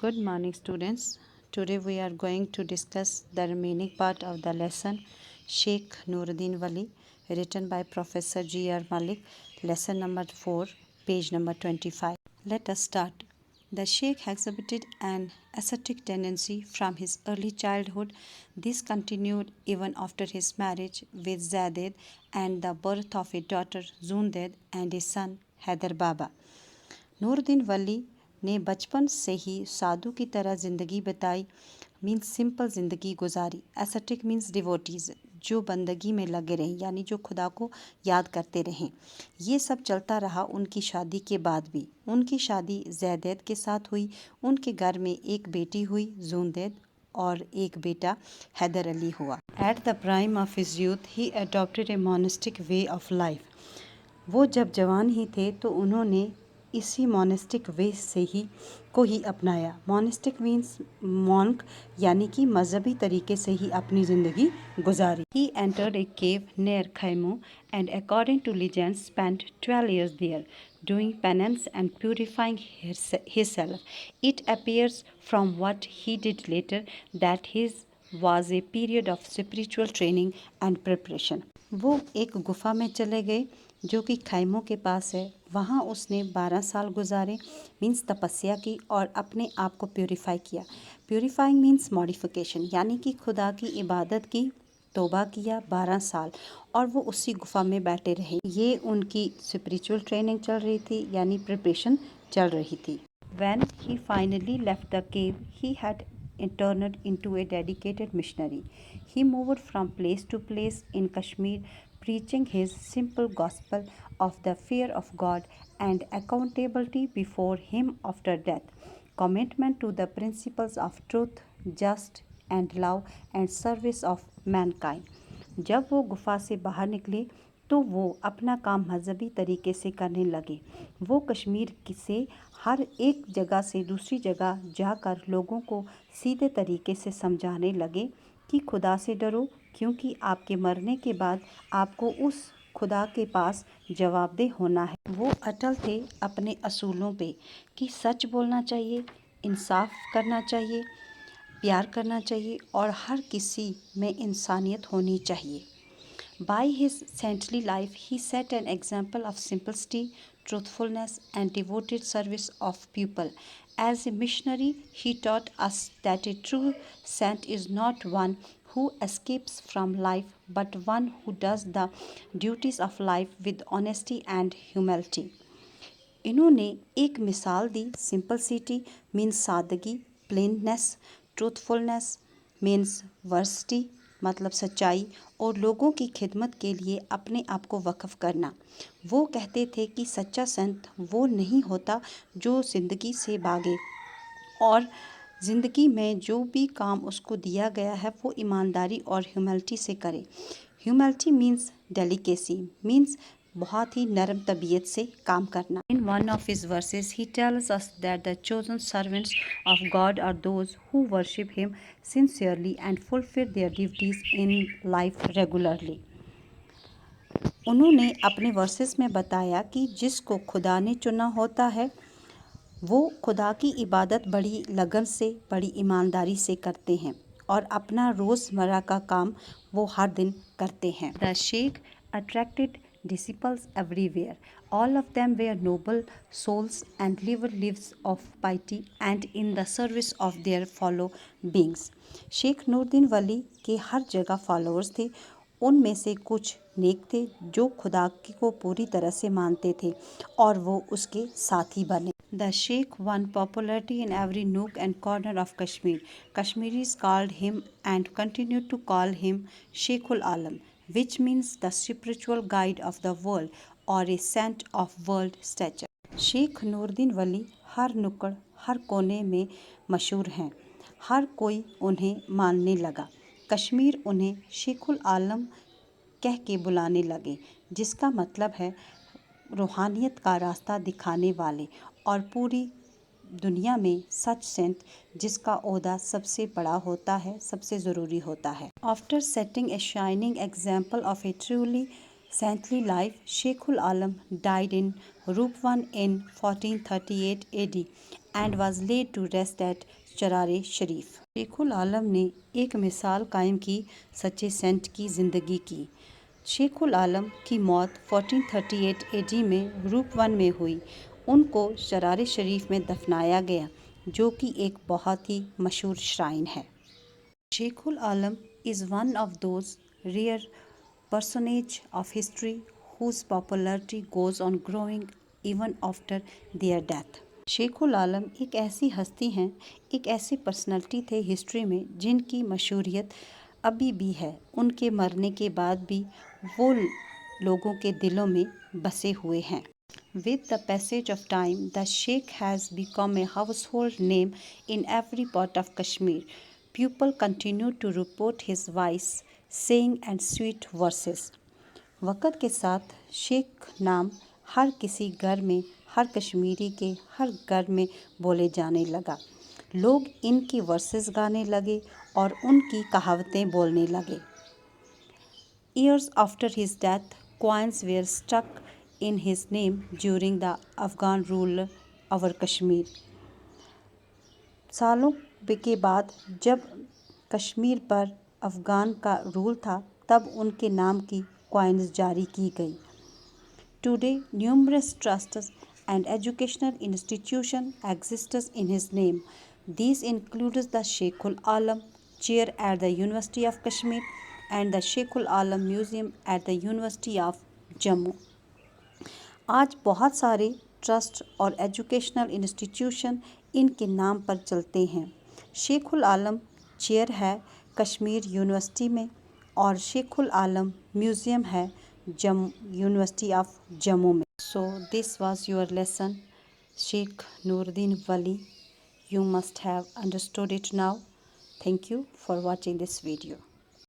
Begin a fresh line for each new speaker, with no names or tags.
Good morning, students. Today we are going to discuss the remaining part of the lesson Sheikh Nuruddin Wali, written by Professor G.R. Malik, lesson number 4, page number 25. Let us start. The Sheikh exhibited an ascetic tendency from his early childhood. This continued even after his marriage with Zaided and the birth of a daughter Zunded and a son Haider Baba. Nooruddin वली ने बचपन से ही साधु की तरह ज़िंदगी बिताई means simple ज़िंदगी गुजारी। Acidic means devotees, जो बंदगी में लगे रहें यानी जो खुदा को याद करते रहें। ये सब चलता रहा उनकी शादी के बाद भी। उनकी शादी जैदेद के साथ हुई। उनके घर में एक बेटी हुई जूनदेद और एक बेटा हैदर अली हुआ। At the prime of his youth he adopted A monastic way of life. वो जब जवान ही थे तो उन्होंने इसी मोनेस्टिक वे को ही अपनाया। मोनेस्टिक मीन्स मॉन्क यानी कि मजहबी तरीके से ही अपनी ज़िंदगी गुजारी। He entered a cave near Khaimu and according to legend spent 12 years there doing penance and purifying himself. It appears from what he did later that his was a period of spiritual training and preparation. वो एक गुफा में चले गए जो कि खैमों के पास है। वहाँ उसने 12 साल गुजारे मीन्स तपस्या की और अपने आप को प्योरीफाई किया। प्योरीफाइंग मीन्स मॉडिफिकेशन यानी कि खुदा की इबादत की, तौबा किया 12 साल और वो उसी गुफा में बैठे रहे। ये उनकी स्पिरिचुअल ट्रेनिंग चल रही थी यानी प्रिपरेशन चल रही थी। When he finally left the cave, he had turned into a dedicated missionary. He moved from place to place in Kashmir, preaching his simple gospel of the fear of God and accountability before Him after death, commitment to the principles of truth, justice, and love, and service of mankind. जब वो गुफा से बाहर निकले तो वो अपना काम मजहबी तरीके से करने लगे। वो कश्मीर से हर एक जगह से दूसरी जगह जाकर लोगों को सीधे तरीके से समझाने लगे कि खुदा से डरो, क्योंकि आपके मरने के बाद आपको उस खुदा के पास जवाबदेह होना है। वो अटल थे अपने असूलों पे कि सच बोलना चाहिए, इंसाफ करना चाहिए, प्यार करना चाहिए और हर किसी में इंसानियत होनी चाहिए। By his saintly life, he set an example of simplicity, truthfulness, and devoted service of people. As a missionary, he taught us that a true saint is not one who escapes from life, but one who does the duties of life with honesty and humility. इन्होंने एक मिसाल दी। Simplicity means सादगी, plainness, truthfulness means varsity मतलब सच्चाई और लोगों की खिदमत के लिए अपने आप को वक्फ करना। वो कहते थे कि सच्चा संत वो नहीं होता जो ज़िंदगी से भागे और ज़िंदगी में जो भी काम उसको दिया गया है वो ईमानदारी और ह्यूमिलिटी से करे। ह्यूमिलिटी मीन्स डेलिकेसी मीन्स बहुत ही नरम तबीयत से काम करना। In one of his verses, he tells us that the chosen servants of God are those who worship Him sincerely and fulfill their duties in life regularly. उन्होंने अपने versus में बताया कि जिसको खुदा ने चुना होता है वो खुदा की इबादत बड़ी लगन से, बड़ी ईमानदारी से करते हैं और अपना रोज़मर्रा का काम वो हर दिन करते हैं। The Sheikh attracted disciples everywhere. All of them were noble souls and lived lives of piety and in the service of their fellow beings. Sheikh Nooruddin वली के हर जगह फॉलोअर्स थे। उनमें से कुछ नेक थे जो खुदा को पूरी तरह से मानते थे और वो उसके साथी बने। The Sheikh won popularity in every nook and corner of Kashmir. Kashmiris called him and continue to call him Sheikhul Alam, which means the spiritual guide of the world or a saint of world stature. Sheikh Nooruddin वली हर नुक्कड़ हर कोने में मशहूर हैं। हर कोई उन्हें मानने लगा। कश्मीर उन्हें शेखुल आलम कह के बुलाने लगे, जिसका मतलब है रूहानियत का रास्ता दिखाने वाले और पूरी दुनिया में सच सेंट जिसका ओहदा सबसे बड़ा होता है, सबसे ज़रूरी होता है। After setting a shining example of a truly saintly life, Sheikhul Alam died in Rupwan in 1438 AD and was laid to rest at Charar-e शरीफ। शेखुल आलम ने एक मिसाल कायम की सच्चे सेंट की ज़िंदगी की। शेखुल आलम की मौत 1438 AD में रूपवन में हुई। उनको चरारे शरीफ में दफनाया गया, जो कि एक बहुत ही मशहूर श्राइन है। शेखुल आलम is one of those rare personages of history whose popularity goes on growing even after their death. शेखुल आलम एक ऐसी हस्ती हैं, एक ऐसी पर्सनालिटी थे हिस्ट्री में जिनकी मशहूरियत अभी भी है। उनके मरने के बाद भी वो लोगों के दिलों में बसे हुए हैं। With the passage of time, the Sheikh has become a household name in every part of Kashmir. People continue to report his wise saying and sweet verses. वक़्त के साथ शेख नाम हर किसी घर में, हर कश्मीरी के हर घर में बोले जाने लगा। लोग इनकी वर्सेस गाने लगे और उनकी कहावतें बोलने लगे। Years after his death, coins were stuck in his name during the Afghan rule over Kashmir. सालों के बाद जब कश्मीर पर अफ़गान का रूल था, तब उनके नाम की कॉइन्स जारी की गई। Today numerous trusts and educational institution exist in his name. This includes the Sheikhul Alam chair at the university of Kashmir and the Sheikhul Alam museum at the university of Jammu. आज बहुत सारे ट्रस्ट और एजुकेशनल इंस्टीट्यूशन इनके नाम पर चलते हैं। शेखुल आलम चेयर है कश्मीर यूनिवर्सिटी में और शेखुल आलम म्यूज़ियम है यूनिवर्सिटी ऑफ जम्मू में। So this was your lesson Sheikh Nooruddin Wali. You must have understood it now. Thank you for watching this video.